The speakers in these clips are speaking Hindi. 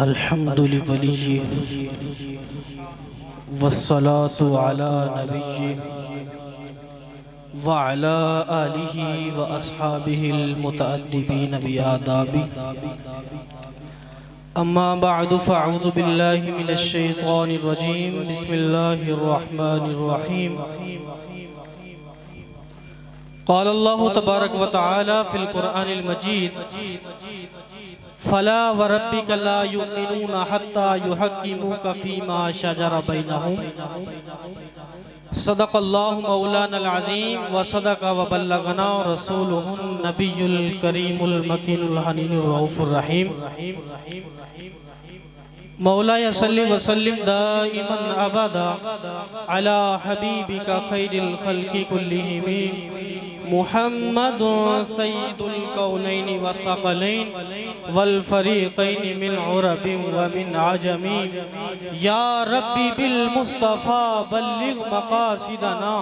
अल्हम्दुलिल्लाह वस्सलातु अला नबिय्यि व अला आलिहि व अस्हाबिहिल मुतअद्दिबीन बिआदाबि अम्मा बअदु फ़अऊज़ु बिल्लाहि मिनश शैतानिर रजीम बिस्मिल्लाहिर रहमानिर रहीम क़ाल अल्लाहु तबारक व तआला फ़िल क़ुरआनिल मजीद फला व रब्बिका ला युमिनूना हत्ता युहक्किमूका फ़ीमा शजरा बैनहुम सदक़ल्लाहु मौलानल अज़ीम व सदक़ व बल्लगना रसूलुहुन नबियुल करीमुल मकीनुल हनीनुर रऊफ़ुर रहीम मौलाया सल्लि व सल्लिम दाइमन अबदा अला हबीबिका खैरिल खल्क़ि कुल्लिहिम मुहम्मदुन सय्यिदुल कौनैन व सकलैन वल फरीक़ैन मिन उरबिन व मिन अजमी या रब्बी बिल मुस्तफ़ा बल्लिग मक़ासिदना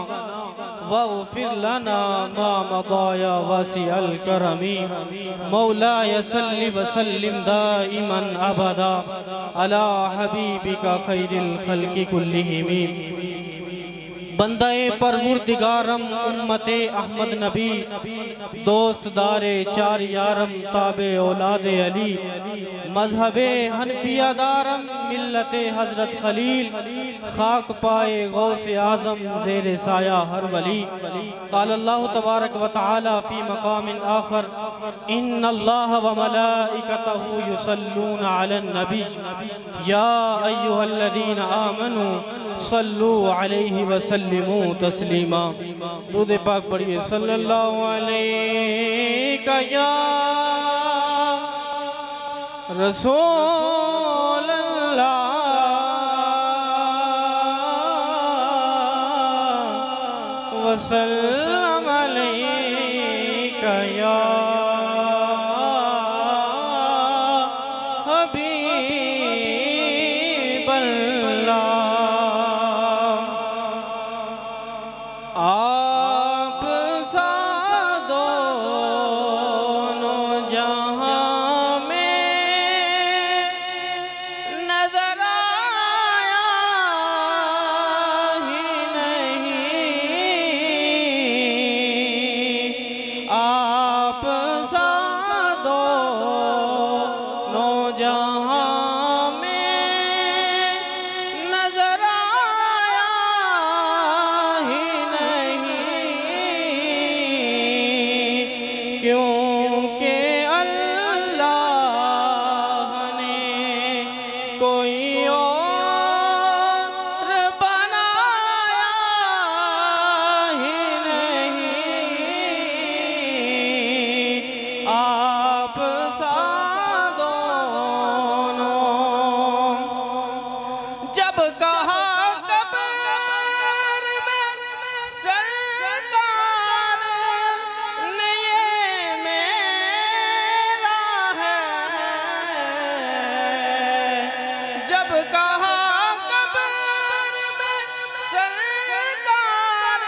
वग़फ़िर लना मा मदा या वासिअल करमी मौलाया सल्लि व सल्लिम दाइमन अबदा अला हबीबिका खैरिल खल्क़ि कुल्लिहिम बंदाए परवरदिगारम उम्मते अहमद नबी दोस्त दारे चार यारम ताबे औलादे अली मजहबे हनफिया दारम मिल्लते हजरत खलील खाक पाए गौसे आजम ज़ेरे साया हर वली क़ाल अल्लाहु तबारक व तआला फ़ी मक़ामिन आखर इन्नल्लाह व मलाइकतहु युसल्लूना अलन नबी या अय्युहल्लज़ीना आमनू सल्लू अलैहि व सल्लिमू तस्लीमा दुरूद पाक पढ़िए सल्लल्लाहु अलैका या रसूल अल्लाह व सल्लम अलैका या हबीब अल्लाह आप सा दोनों जहां में नजर आया ही नहीं आप सा दोनों जहां में नजर क्योंकि अल्लाह ने कोई और बनाया ही नहीं आप सा दोनों जब कहा जब कहा कब्र में सरकार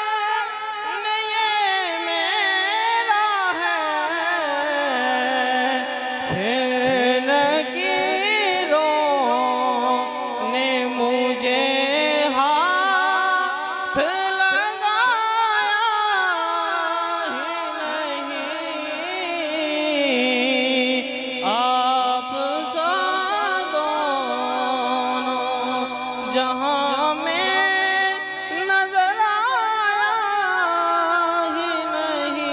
ने ये मेरा है फिर नकीरों ने मुझे हाथ लगाया ही नहीं आप जहां में नजर आया ही नहीं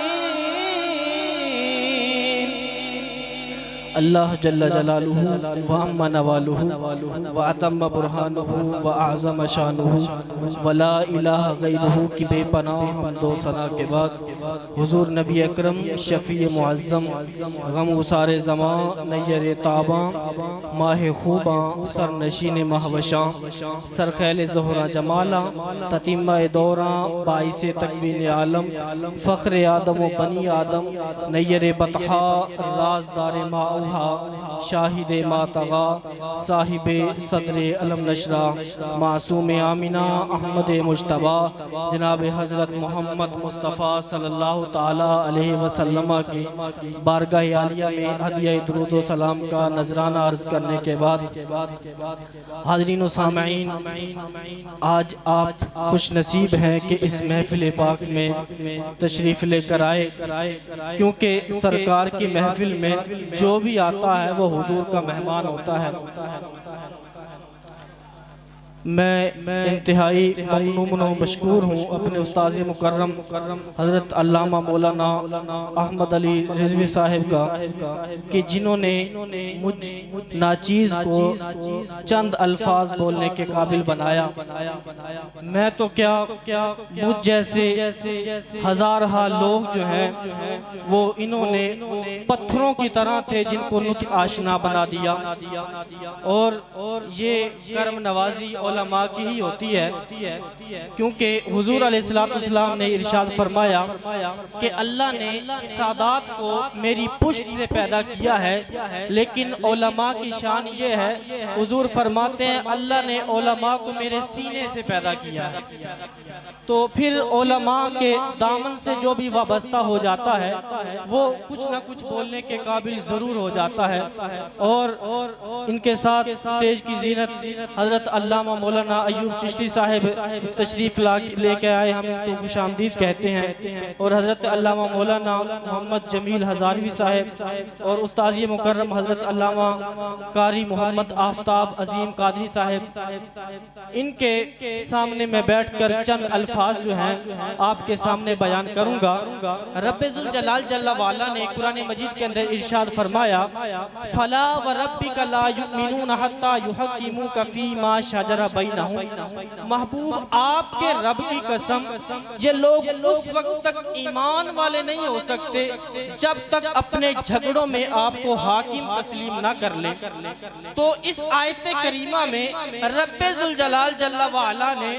अल्लाह जल्ल जलालुहु व अम्मा नवालुहु व अतम्म बुरहानुहु व आज़म शानुहु व ला इलाहा गैरुहु की बेपनाह हमदो सना के बाद हुजूर नबी अकरम शफ़ी मुअज़्ज़म गम उसारे ज़मां नय्यर ताबां माह खूबां सरनशीन महवशां सरखैल ज़ोहरा जमाला ततीमा दौरां बाइस तकवीन आलम फ़ख्र आदम व बनी आदम नय्यर बतहा राजदार माऊ मालहा शाहिद मातगा साहिब सदर अलम नशरा मासूम आमिना अहमद मुश्तबा जनाब हज़रत मोहम्मद मुस्तफ़ा सल्लल्लाहु ताला अलैहि वसल्लम की बारगाह आलिया में हदिया दुरूद व सलाम का नजराना अर्ज करने के बाद हाज़रीन व सामईन, आज आप खुश नसीब हैं कि इस महफिल पाक में तशरीफ़ लेकर आए, क्योंकि सरकार की महफिल में जो भी आता है वो हुजूर का मेहमान होता है। मैं इंतहाई ममनून व मशकूर हूँ अपने उस्ताद मुकर्रम हज़रत अल्लामा मौलाना अहमद अली रिजवी साहिब का, कि जिन्होंने मुझ नाचीज़ को चंद अल्फाज बोलने के काबिल बनाया। मैं तो क्या मुझ जैसे हज़ारहा लोग जो हैं वो इन्होंने पत्थरों की तरह थे जिनको नुत्क आशना बना दिया। और ये कर्म नवाजी उलमा की ही होती है, क्योंकि हुजूर अलैहिस्सलाम ने इरशाद फरमाया कि अल्लाह ने सादात को मेरी पुश्त से पैदा किया है, लेकिन उलमा की शान ये है, हुजूर फरमाते हैं अल्लाह ने उलमा को मेरे सीने से पैदा किया है। तो फिर उलमा के दामन से जो भी वाबस्ता हो जाता है वो कुछ ना कुछ बोलने के काबिल जरूर हो जाता है। और इनके साथ स्टेज की जीनत हजरत अल्लामा मौलाना अयूब चिश्ती साहिब तशरीफ लेके आए, हम इनको खुशामदीद कहते हैं। और हजरत अल्लामा मौलाना मोहम्मद जमील हजारवी साहिब और उस्ताद मुकर्रम हजरत अल्लामा कारी मोहम्मद आफ्ताब अजीम कादरी साहिब, इनके सामने मैं बैठकर चंद अल्फाज जो हैं आपके सामने बयान करूंगा। रब्बे जुल जलाल जल्ला वाला ने कुरान मजीद के अंदर इरशाद फरमाया, फला व रब्बिका ला युमिनून हत्ता युहक्किमुका फीमा शजरा बैनहुम। महबूब आपके रब की कसम, ये लोग उस वक्त तक ईमान वाले नहीं हो सकते जब तक अपने झगड़ों में आपको हाकिम तस्लीम ना कर ले। तो इस आयत करीमा में रब्बे जुल जलाल जल्ला वाला ने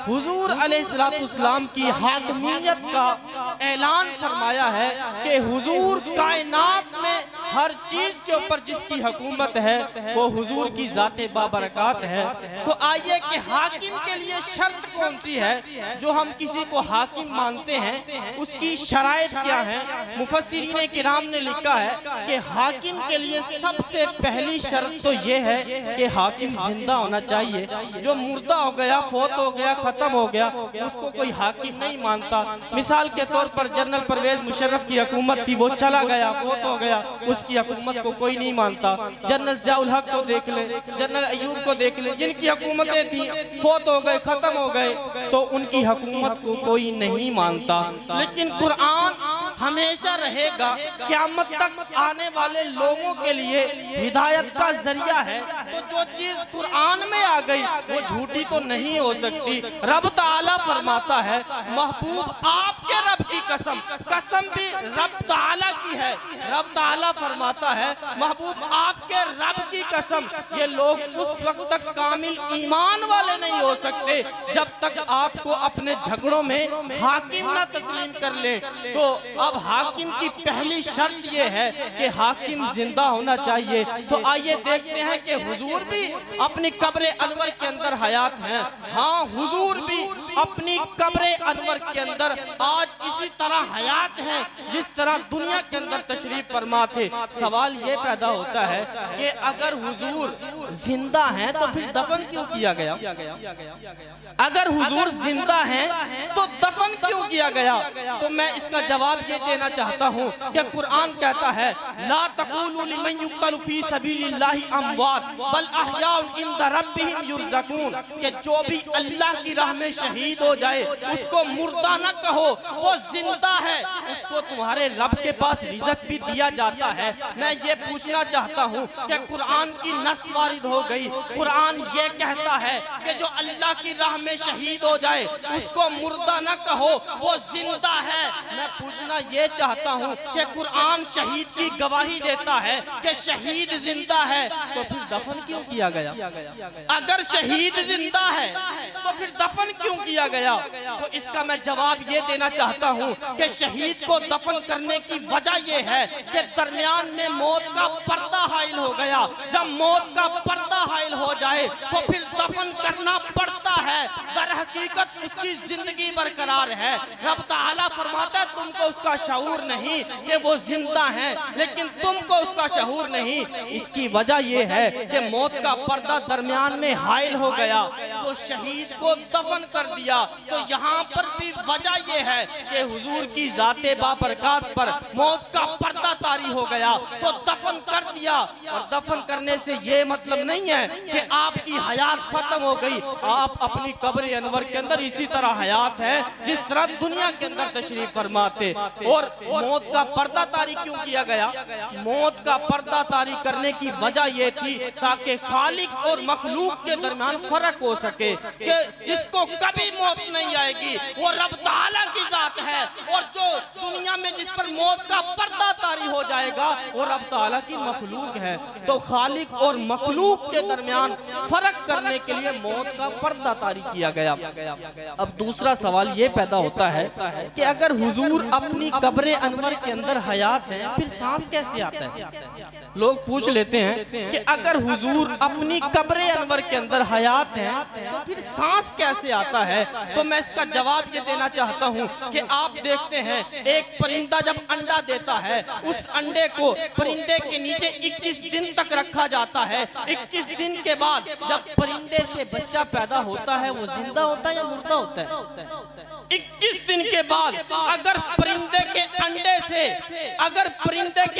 हुजूर अलैहिस्सलाम की हाकिमियत का ऐलान फरमाया है कि हुजूर कायनात में हर चीज के ऊपर जिसकी हुकूमत है वो हुजूर की जाते बाबरकत है। तो आइए कि हाकिम के लिए शर्त कौन सी है, जो हम किसी को हाकिम मानते हैं उसकी शराइत क्या है। मुफस्सिरीन किराम ने लिखा है कि हाकिम के लिए सबसे पहली शर्त तो ये है कि हाकिम जिंदा होना चाहिए। जो मुर्दा हो गया, फौत हो गया, खत्म हो गया, उसको कोई हाकिम नहीं मानता। मिसाल के तौर पर जनरल परवेज मुशर्रफ की हुकूमत थी, वो चला गया, फौत हो गया, उसकी हुकूमत को कोई नहीं मानता। जनरल ज़ियाउल हक को देख ले, जनरल अयूब को देख ले, जिनकी हुकूमतें थी, फौत हो गए, खत्म हो गए, तो उनकी हुकूमत को कोई नहीं मानता। लेकिन कुरान हमेशा रहेगा, क़यामत तक आने वाले लोगों के लिए हिदायत का जरिया है। तो जो चीज कुरान में आ गई वो झूठी तो नहीं हो सकती। रब ताला फरमाता है, महबूब आपके रब की कसम, कसम भी रब ताला की है। रब ताला फरमाता है, महबूब आपके रब की कसम, ये लोग उस वक्त तक कामिल ईमान वाले नहीं हो सकते जब तक आपको अपने झगड़ों में हाकिम ना तस्लीम कर ले। तो अब हाकिम की पहली शर्त ये है कि हाकिम जिंदा होना चाहिए। तो आइए देखते हैं कि हुजूर भी अपनी कब्र अनवर के अंदर हयात हैं। हाँ, हुजूर भी अपनी कब्र अनवर के अंदर आज इसी तरह हयात हैं जिस तरह दुनिया के अंदर तशरीफ फरमा थे। सवाल ये पैदा होता है कि अगर हुजूर जिंदा हैं तो फिर दफन क्यों किया गया? अगर हुजूर जिंदा हैं तो दफन क्यों किया गया? तो मैं इसका जवाब ये देना चाहता हूँ कि कुरान कहता है, ला तक़ूलू लिमन युक़्तलु फी सबीलिल्लाहि अमवात बल अहयाउन इंद रब्बिहिम युरज़क़ून, कि जो भी अल्लाह की राह में शहीद हो जाए उसको मुर्दा न कहो, वो जिंदा है, उसको तुम्हारे रब के पास रिज़्क़ भी दिया जाता है। मैं ये पूछना चाहता हूँ कि कुरान की नस वारिद हो गई, कुरान ये कहता है कि जो अल्लाह की राह में शहीद हो जाए उसको मुर्दा न कहो, वो जिंदा है। मैं पूछना ये चाहता हूँ कि कुरान शहीद की गवाही देता है कि शहीद जिंदा है, तो फिर दफन क्यों किया गया? अगर शहीद जिंदा है तो फिर दफन क्यों किया गया? तो इसका मैं जवाब ये देना चाहता हूँ कि शहीद को दफन करने की वजह ये ये है कि दरमियान में मौत का पर्दा हाइल हो गया। जब मौत का पर्दा हाइल हो जाए तो फिर दफन करना पड़ता है। दर हकीकत उसकी जिंदगी बरकरार है। रब ताला फरमाता है तुमको उसका शऊर नहीं कि वो जिंदा है, लेकिन तुमको उसका शऊर नहीं। इसकी वजह यह है कि मौत का पर्दा दरमियान में हाइल हो गया तो शहीद को दफन कर दिया। तो यहाँ पर भी वजह यह है कि हुजूर की जाते बाबरकत पर मौत का पर्दा तारी हो गया तो दफन कर दिया। और दफन करने से ये मतलब नहीं है कि आपकी हयात खत्म हो गई। आप अपनी कब्र अनवर के अंदर इसी तरह हयात है जिस तरह दुनिया के अंदर तशरीफ फरमाते। और मौत का पर्दा तारी क्यों किया गया? मौत का पर्दा तारी करने की वजह यह थी ताकि खालिक और मखलूक के दरमियान फर्क हो सके कि जिसको कभी मौत नहीं आएगी वो रब ताला की जात है, और जो दुनिया में जिस पर मौत का पर्दा तारी हो जाएगा वो रब ताला की मखलूक है। तो खालिक और मखलूक के दरमियान फर्क करने के लिए मौत का पर्दा तारी किया गया। अब दूसरा सवाल ये पैदा होता है कि अगर हुजूर अपनी कब्र अनवर के अंदर हयात है फिर सांस कैसे आता है? लोग पूछ लेते हैं कि अगर हुजूर अपनी कब्र अनवर के अंदर हयात है तो फिर सांस कैसे आता है? तो मैं इसका जवाब ये देना चाहता हूँ कि आप देखते हैं एक परिंदा जब अंडा देता है उस अंडे को परिंदे के नीचे 21 दिन तक रखा जाता है। 21 दिन के बाद जब परिंदे से बच्चा पैदा होता है वो जिंदा होता है या मुर्दा होता है? 21 दिन के बाद अगर परिंदे के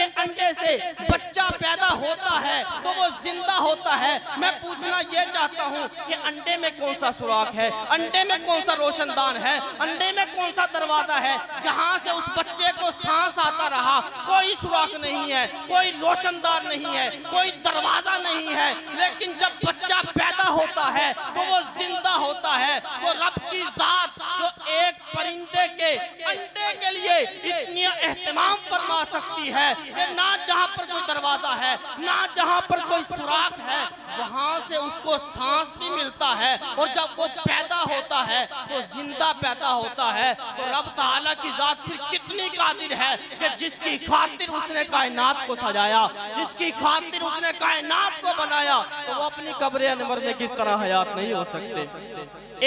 अंडे से बच्चा पैदा होता है तो वो जिंदा होता है। मैं पूछना ये चाहता हूँ कि अंडे में कौन सा सुराख है, अंडे में कौन सा रोशनदान है, अंडे में कौन सा दरवाजा है जहाँ से उस बच्चे को सांस आता रहा? कोई सुराख नहीं है, कोई रोशनदान नहीं है, कोई दरवाजा नहीं है, लेकिन जब बच्चा पैदा होता है तो वो जिंदा होता है। तो रब की जात जो एक परिंदे के अंडे के लिए इतनी एहतमाम फरमा सकती है कि ना जहाँ पर कोई दरवाजा है ना जहाँ पर कोई सुराख है वहां से उसको सांस भी मिलता है, और जब वो पैदा होता है तो जिंदा पैदा होता है। तो रब ताला की जात फिर कितनी कादिर है कि जिसकी खातिर उसने कायनात को सजाया, जिसकी खातिर उसने कायनात को बनाया, तो वो अपनी कब्र अनवर में किस तरह हयात नहीं हो सकते?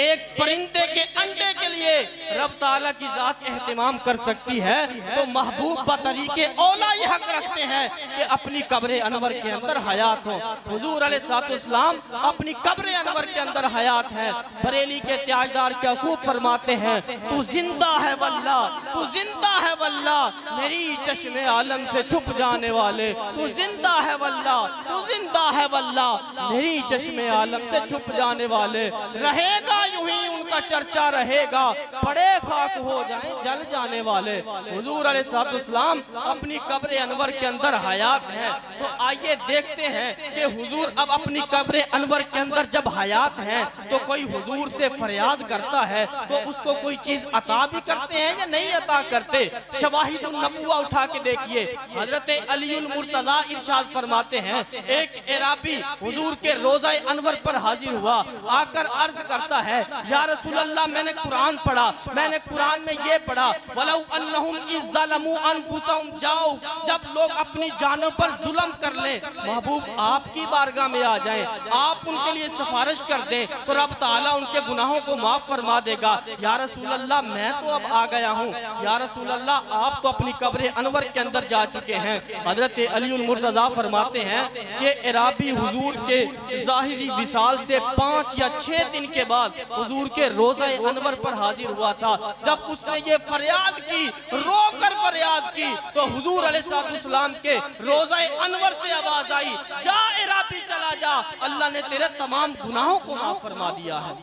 एक परिंदे के अंडे के लिए रब ताला की जात एहतमाम कर सकती है तो महबूब बतरीके औला ये हक रखते हैं कि अपनी कब्र अनवर के अंदर हयात हो। हुजूर अलैहिस्सलाम अपनी कब्र अनवर के अंदर हयात है। बरेली के ताजदार क्या खूब फरमाते हैं, तू जिंदा है वल्ला, तू जिंदा है वल्ला, मेरी चश्मे आलम से छुप जाने वाले, तू जिंदा है वल्ला, तू जिंदा है वल्ला, मेरी चश्मे आलम से छुप जाने वाले। रहेगा यूं ही उनका चर्चा रहेगा, पड़े खाक हो जाएं जल जाने वाले। हुजूर अलैहिस्सलाम अपनी कब्र अनवर के अंदर हयात हैं। तो आइए देखते हैं कि हुजूर अब अपनी कब्र अनवर के अंदर जब हयात हैं तो कोई हुजूर से फरियाद करता है तो उसको कोई चीज अता भी करते हैं या नहीं अता करते? शवाहिदुन नबुव्वा उठा के देखिए, हजरत अलीउल मुर्तजा इरशाद फरमाते हैं एक एराबी हुजूर के रोज़ा अनवर पर हाजिर हुआ, आकर अर्ज करता है या रसूल अल्लाह मैंने कुरान पढ़ा, मैंने कुरान में ये पढ़ा वलौ अन्नहुम इज़ ज़लमू अनफुसहुम जाओ, जब लोग अपनी जानों पर जुल्म कर लें महबूब आपकी बारगाह में आ जाएं, आप उनके लिए सिफारिश कर दें तो रब ताला उनके गुनाहों को माफ फरमा देगा। या रसूल अल्लाह मैं तो अब आ गया हूँ, या रसूल अल्लाह आप तो अपनी कब्र अनवर के अंदर जा चुके हैं। हजरत अलीउल मुर्तजा फरमाते हैं कि एराबी हुजूर के ज़ाहिरी विसाल से 5 या 6 दिन के बाद हुजूर के रोज़ा अनवर पर हाजिर हुआ था। जब उसने ये फरियाद की, रोकर फरियाद की, तो हुजूर अलैहिस्सलाम के रोज़ा अनवर से आवाज आई, जा एराबी चला जा, अल्लाह ने तेरे तमाम गुनाहों को माफ फरमा दिया है।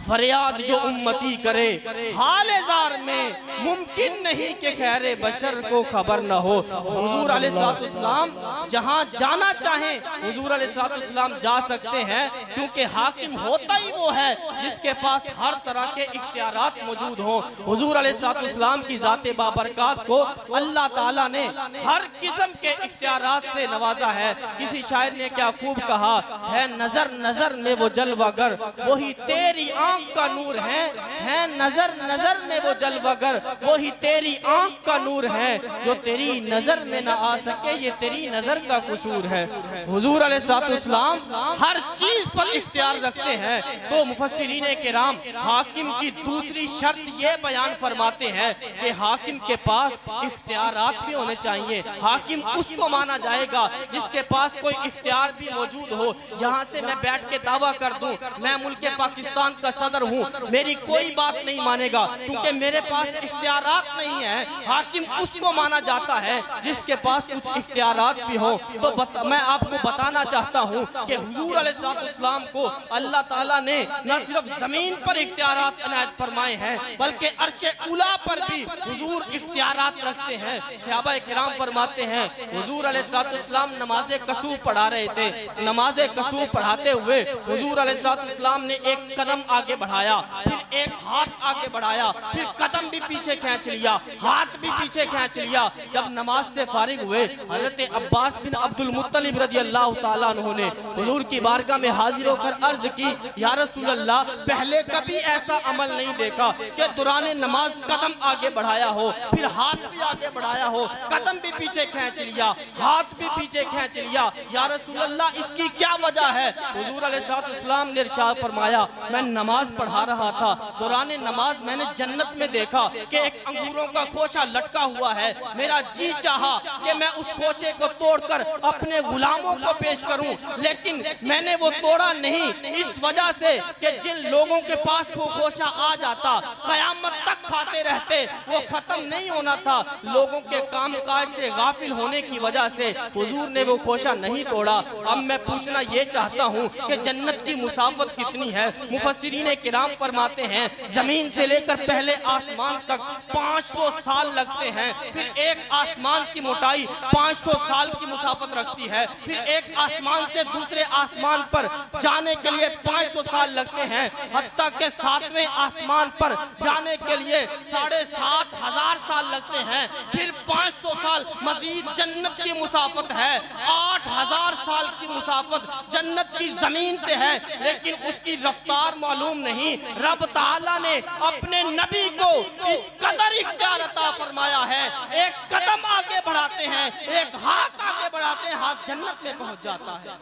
फरियाद जो उम्मती करे हाले जार में मुमकिन नहीं कि खैरे बशर को खबर न हो। हुजूर अलैहिस्सलाम जहाँ जाना चाहें हुजूर अलैहिस्सलाम जा सकते हैं, क्योंकि हाकिम होता ही वो है जिसके पास हर तरह के इख्तियारात मौजूद हों। हुजूर अलैहिस्सलाम की जाते बाबरकत को अल्लाह ताला ने हर किस्म के इख्तियारात से नवाजा है। किसी शायर ने क्या खूब कहा है, नजर नजर में वो जलवागर, वही तेरी आंख आंख का नूर है नजर नजर में वो जलवागर, वही तेरी आंख का नूर है जो तेरी नजर में ना आ सके, ये तेरी नजर का कसूर है। हुजूर अलैहिस्सलाम हर चीज पर इख्तियार रखते हैं। तो मुफस्सिरीन किराम हाकिम की दूसरी शर्त ये बयान फरमाते हैं कि हाकिम के पास इख्तियारात भी होने चाहिए। हाकिम उसको माना जाएगा जिसके पास कोई इख्तियार भी मौजूद हो। यहाँ से मैं बैठ के दावा कर दूं मैं मुल्क पाकिस्तान का सदर हूँ, मेरी कोई बात नहीं मानेगा क्योंकि मेरे पास इख्तियारात नहीं है। हाकिम उसको माना जाता है जिसके पास कुछ इख्तियारात भी हो। तो मैं आपको बताना चाहता हूँ कि हुजूर अलैहिस्सलाम को अल्लाह ताला ने न सिर्फ जमीन पर इख्तियारात इनायत फरमाए हैं बल्कि अर्शे उला पर भी हुजूर इख्तियारात रखते हैं। सहाबा किराम फरमाते हैं हुजूर अलैहिस्सलाम नमाज़े कसूफ पढ़ा रहे थे। नमाज़े कसूफ पढ़ाते हुए हुजूर अलैहिस्सलाम ने एक कदम आगे बढ़ाया, फिर एक हाथ आगे बढ़ाया, फिर कदम भी पीछे खींच लिया, हाथ भी पीछे खींच लिया। जब नमाज से फारिग हुए हजरत अब्बास बिन अब्दुल मुत्तलिब रज़ियल्लाहु ताला अन्हु ने हुजूर की बारगाह में हाजिर होकर अर्ज की, या रसूल अल्लाह, पहले कभी ऐसा अमल नहीं देखा कि दौरान नमाज कदम आगे बढ़ाया हो, फिर हाथ भी आगे बढ़ाया हो, कदम भी पीछे खींच लिया, हाथ भी पीछे खींच लिया। या रसूल अल्लाह, इसकी क्या वजह है? हुजूर अलैहिस्सलाम ने इरशाद फरमाया, मैं नमाज पढ़ा रहा था, दौरान नमाज मैंने जन्नत में देखा कि एक अंगूरों का खोशा लटका हुआ है। मेरा जी चाहा कि मैं उस खोशे को तोड़कर अपने गुलामों को पेश करूं, लेकिन मैंने वो तोड़ा नहीं, इस वजह से कि जिन लोगों के पास वो खोशा आ जाता कयामत तक खाते रहते, वो खत्म नहीं होना था। लोगों के कामकाज से गाफिल होने की वजह से हुजूर ने वो खोशा नहीं तोड़ा। अब मैं पूछना ये चाहता हूँ कि जन्नत की मुसाफत कितनी है? मुफस्सिरीन किराम फरमाते हैं जमीन से लेकर पहले आसमान तक 500 साल लगते हैं। फिर एक आसमान की मोटाई 500 साल की मुसाफत रखती है। फिर एक आसमान से दूसरे आसमान पर जाने के लिए 500 साल लगते हैं। हत्ता के 7वें आसमान पर जाने के लिए 7,500 साल लगते हैं। फिर 500 साल मजीद जन्नत की मुसाफत है। 8,000 साल की मुसाफत जन्नत की जमीन से है, लेकिन उसकी रफ्तार मालूम नहीं। रब ताला ने अपने नबी को इस कदर इख्तियार अता फरमाया है, एक कदम आगे बढ़ाते हैं, एक हाथ आगे बढ़ाते हैं, हाथ जन्नत में पहुंच जाता है।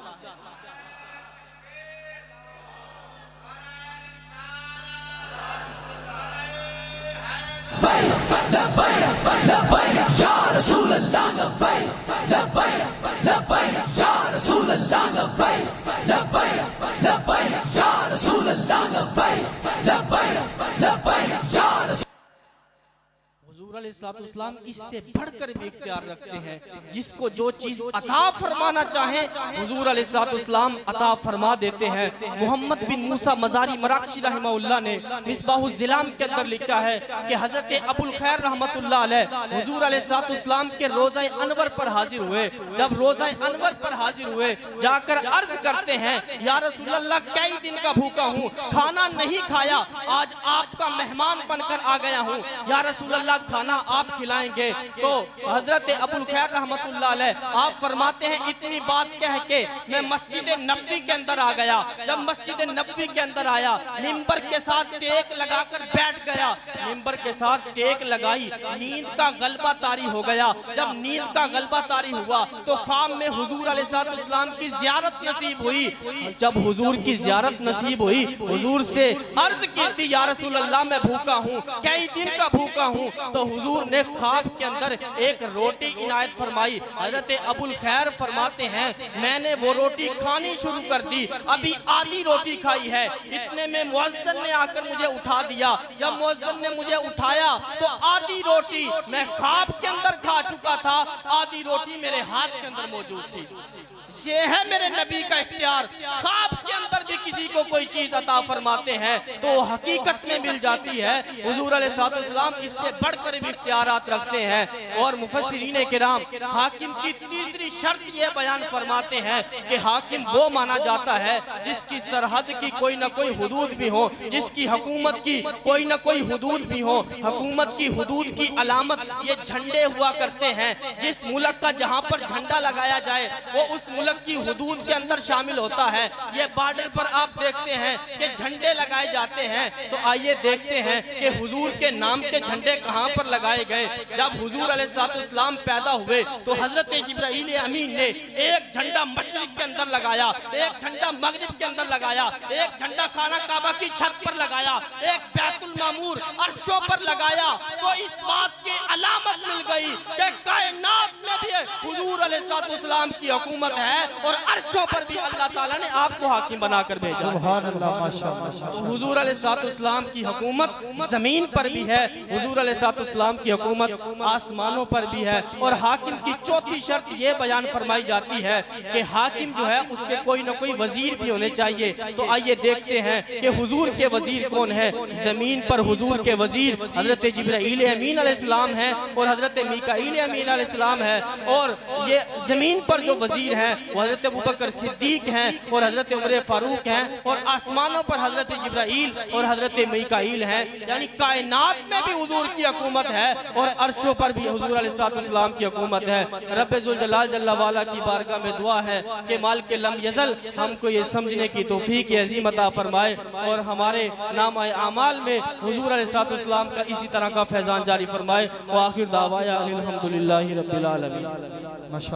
या रसूल अल्लाह, लब्बैक लब्बैक लब्बैक या रसूल अल्लाह, लब्बैक लब्बैक लब्बैक या रसूल अल्लाह, लब्बैक लब्बैक लब्बैक या रसूल। हुजूर अलैहिस्सलाम इससे बढ़कर भी इख्तियार रखते हैं। जिसको जो चीज अता फरमाना चाहे हुजूर अलैहिस्सलाम अता फरमा देते हैं। मोहम्मद बिन मूसा मज़ारी मराकशी रहमहुल्लाह ने मिसबाहुल ज़िलाम के अंदर लिखा है कि हजरत अबुल खैर रहमतुल्लाह अलैह हुजूर अलैहिस्सलाम के रोज़ा अनवर पर हाजिर हुए। जब रोज़ा अनवर पर हाजिर हुए जाकर अर्ज करते हैं, या रसूल अल्लाह, कई दिन का भूखा हूँ, खाना नहीं खाया, आज आपका मेहमान बनकर आ गया हूँ, या रसूल अल्लाह खाना आप खिलाएंगे? तो हजरत अबुल खैर रहमतुल्लाह अलैह आप फरमाते हैं, इतनी बात कह के मैं मस्जिद नबवी के अंदर आ गया। जब मस्जिद नबवी के अंदर आया, मिंबर के साथ टेक लगाकर बैठ गया। मिंबर के साथ टेक लगाई, नींद का गलबा तारी हो गया। जब नींद का गलबा तारी हुआ तो ख्वाब में हुजूर अलैहिस्सलाम की ज़ियारत नसीब हुई। जब हुजूर की ज़ियारत नसीब हुई, हुजूर से अर्ज की थी, या रसूल अल्लाह, मैं भूखा हूँ, कई दिन का भूखा हूँ। तो हुजूर ने ख्वाब के अंदर एक रोटी इनायत फरमाई। हजरत अबुल खैर फरमाते हैं, मैंने वो रोटी खानी शुरू कर दी, अभी आधी रोटी खाई है, इतने में मुअज्जिन ने आकर मुझे उठा दिया। जब मुअज्जिन ने मुझे उठाया तो आधी रोटी मैं ख्वाब के अंदर खा चुका था, आधी रोटी मेरे हाथ के अंदर मौजूद थी। ये है मेरे नबी का इख्तियार। ख्वाब के अंदर भी किसी को कोई चीज अता फरमाते हैं तो हकीकत में मिल जाती है। हुजूर अलैहिस्सलाम इससे बढ़कर भी इख्तियारात रखते हैं। और मुफस्सिरीन किराम हाकिम की तीसरी शर्त ये बयान फरमाते हैं कि हाकिम वो माना जाता है जिसकी सरहद की कोई ना कोई हुदूद भी हो, जिसकी हुकूमत की कोई ना कोई हुदूद भी हो। हुकूमत की हुदूद की अलामत ये झंडे हुआ करते हैं। जिस मुल्क का जहाँ पर झंडा लगाया जाए वो उस मुल्क की हुदूद के अंदर शामिल होता है। ये बॉर्डर पर आप देखते हैं कि झंडे लगाए जाते हैं, तो आइए देखते हैं कि हुजूर के नाम के झंडे कहां पर लगाए गए। जब हुजूर अलैहिस्सलाम पैदा हुए तो हजरत जिब्राईल अमीन ने एक झंडा मशरिक के अंदर लगाया, एक झंडा मगरिब के अंदर लगाया, एक झंडा खाना काबा की छत पर लगाया, एक बैतुल मामूर अर्शों पर लगाया। तो इस बात की अलामत मिल गई कि कायनात में भी हुजूर अलैहिस्सलाम की हुकूमत है और अर्शों पर भी अल्लाह ताला ने आपको हाकिम बनाकर भेजा। सुभान अल्लाह, माशाअल्लाह। हुजूर अलैहिस्सलाम की हुकूमत जमीन पर भी है, हुजूर अलैहिस्सलाम की हुकूमत आसमानों पर भी है। और हाकिम की चौथी शर्त ये बयान फरमाई जाती है कि हाकिम जो है उसके कोई ना कोई वजीर भी होने चाहिए। तो आइए देखते हैं कि हुजूर के वजीर कौन है। जमीन पर हुजूर के वजीर हजरत जिब्राईल अमीन अलैहिस्सलाम है और हजरत मीकाईल अमीन अलैहिस्सलाम है। और ये जमीन पर जो वजीर हैं वो हजरत अबू बकर सिद्दीक हैं और हजरत उमर फारूक हैं। और आसमानों पर हजरत जिब्राईल और हजरत मीकाईल हैं। यानी कायनात में भी हुजूर की हुकूमत है और अर्शों पर भी हुजूर अलैहिस्सलाम की हुकूमत है। रब्बे जुल जलाल जल्ला वाला की बारगाह में दुआ है कि मालिक लम यज़ल हमको ये समझने की तौफीक अज़ीम अता फरमाए और हमारे नामाए आमाल में हुजूर अलैहिस्सलाम का इसी तरह का फैज़ान जारी फरमाए। व आखिर दावाया अनिल हम्दुलिल्लाहि रब्बिल आलमीन।